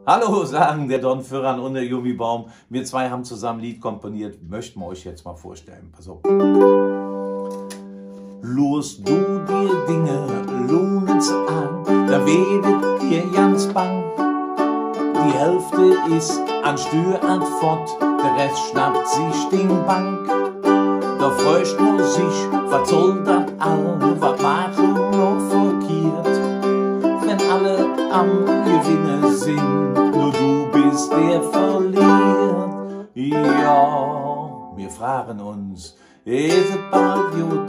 Hallo, sagen der Don Füran und der Jumibaum. Wir zwei haben zusammen ein Lied komponiert, möchten wir euch jetzt mal vorstellen. Pass auf. Los du dir Dinge, lohnen's an, da werdet ihr ganz bang. Die Hälfte ist an Steuern fort, der Rest schnappt sich den Bank. Da freust man sich, was soll das all, was machen noch verkehrt? Wenn alle am Gewinnen sind, nur du bist der verliert. Ja, wir fragen uns, is it bad gut,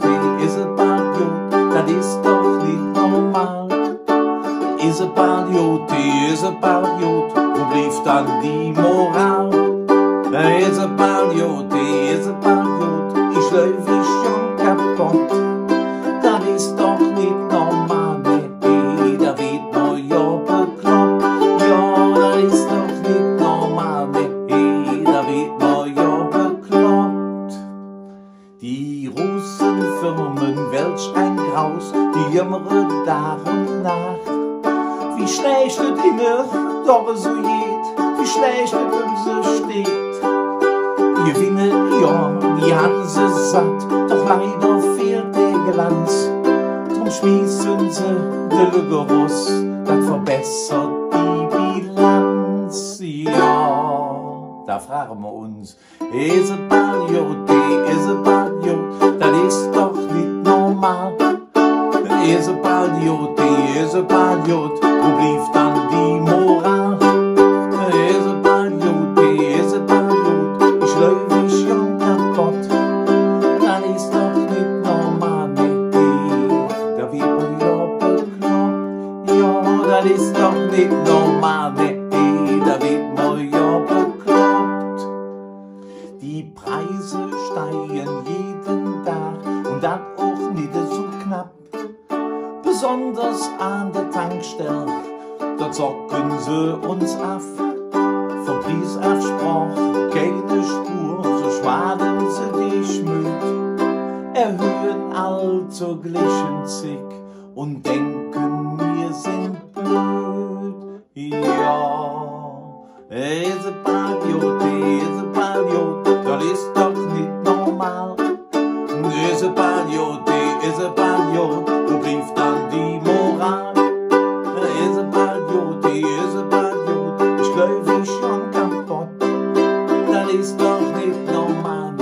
das ist doch nicht normal. Is it bad gut, wo blieb dann die Moral? Is it bad gut, ich läufe schon kaputt. Das ist doch nicht normal, da wird man ja bekloppt. Ja, das ist doch nicht normal, da wird man ja bekloppt. Die Russenfirmen, welch ein Graus, die jammern Tag und Nacht. Wie schlecht es ihnen doch so geht, wie schlecht es so steht. Gewinne, ja, die haben sie satt, doch leider fehlt der Glanz. Drum schmeißen sie den Lügerus, das verbessert die Bilanz. Ja, da fragen wir uns, is it bad gut, das ist doch nicht normal. Is it bad gut, wo blieb dann die Moral? Is it bad gut, ich läufe schon kaputt. Das ist doch nicht normal, da wird man ja bekloppt. Ja, das ist doch nicht normal, da wird man ja bekloppt. Die Preise steigen jeden Tag und das auch nicht so knapp. Besonders an der Tankstelle, dort zocken sie uns ab. Vom Preisabspruch keine Spur, so schwaden sie die Schmüt. Erhöhen all zur gleichen Zick und denken, wir sind blöd. Ja, is it bad gut, das ist doch nicht normal. Is it bad gut, wo blieb dann die Moral? Is it bad gut, ich läufe schon kaputt. Das ist doch nicht normal,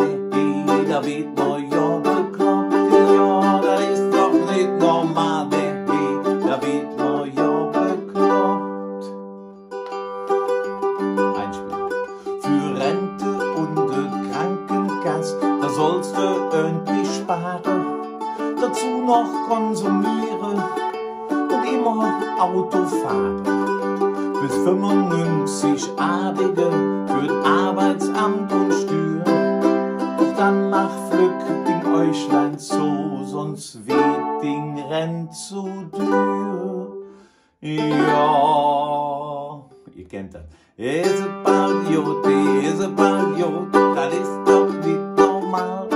da wird man ja bekloppt. Ja, das ist doch nicht normal, da wird man ja bekloppt. Einspiel. Für Rente und Krankenkasse, da sollst du irgendwie sparen. Dazu noch konsumieren und immer Auto fahren. Bis 95 Adige für Arbeitsamt und Steuer. Doch dann mach Flück Ding Äuchlein so, sonst wird Ding rennt zu Tür. Ja, ihr kennt das. Is it bad gut, das ist doch nicht normal.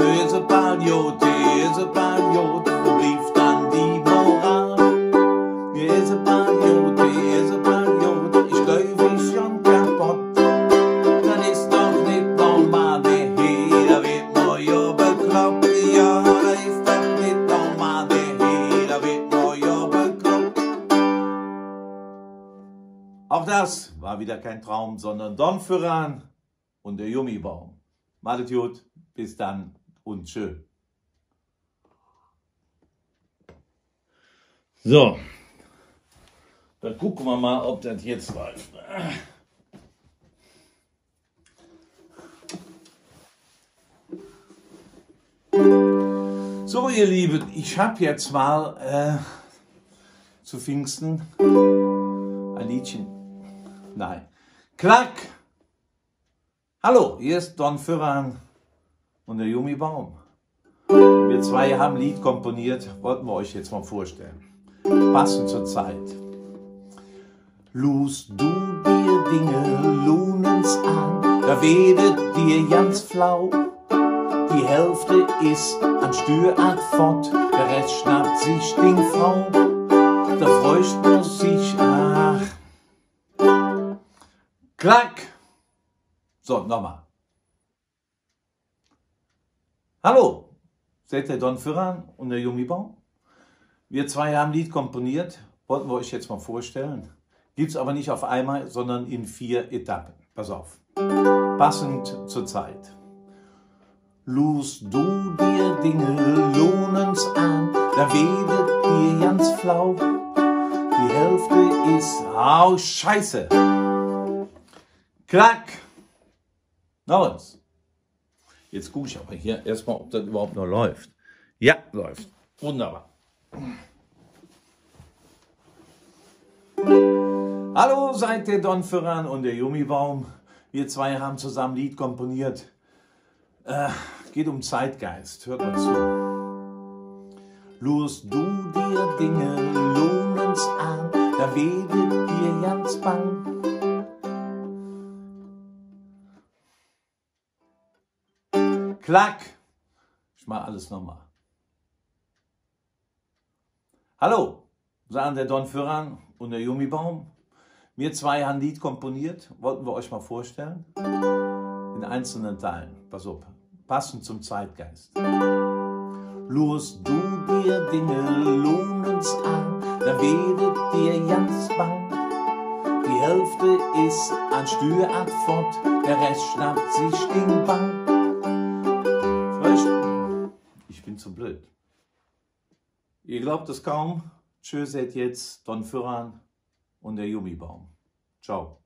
Is it bad gut, wo blieb dann die Moral? Is it bad gut, ich läufe schon kaputt. Das ist doch nicht normal, da wird man ja bekloppt. Ja, das ist doch nicht normal, da wird man ja bekloppt. Auch das war wieder kein Traum, sondern Don Füran und der Jumibaum. Malet gut, bis dann und tschö. So, dann gucken wir mal, ob das jetzt läuft. So, ihr Lieben, ich habe jetzt mal zu Pfingsten ein Liedchen. Nein. Klack! Hallo, hier ist Don Füran und der Jumibaum. Wir zwei haben ein Lied komponiert, wollten wir euch jetzt mal vorstellen. Passend zur Zeit. Los du dir Dinge, lohnen's an, da werdet dir ganz flau. Die Hälfte ist an Steuern fort, der Rest schnappt sich den Frau. Da freust man sich, ach, Klack! So, nochmal. Hallo, seid der Don Führer und der Jumibaum? Wir zwei haben ein Lied komponiert, wollten wir euch jetzt mal vorstellen. Gibt es aber nicht auf einmal, sondern in 4 Etappen. Pass auf. Passend zur Zeit. Lust du dir Dinge, lohnen's an, da werdet ihr ganz flau. Die Hälfte ist, au Scheiße. Klack. Noch eins. Jetzt gucke ich aber hier erstmal, ob das überhaupt noch läuft. Ja, läuft. Wunderbar. Hallo, seid der Don Führer und der Jumibaum. Wir zwei haben zusammen ein Lied komponiert. Geht um Zeitgeist. Hört mal zu. Lust du dir Dinge, lohnen's an, da werdet ihr ganz bang. Klack! Ich mach alles nochmal. Hallo, sagen der Don Führer und der Jumibaum. Wir zwei haben ein Lied komponiert, wollten wir euch mal vorstellen. In einzelnen Teilen. Pass auf, passend zum Zeitgeist. Lust du dir Dinge, lohnen's an, da werdet ihr ganz bang. Die Hälfte ist an Steuerart fort, der Rest schnappt sich stinkbang. Ich bin zu blöd. Ihr glaubt es kaum. Tschüss, seid jetzt Don Führer und der Jumibaum. Ciao.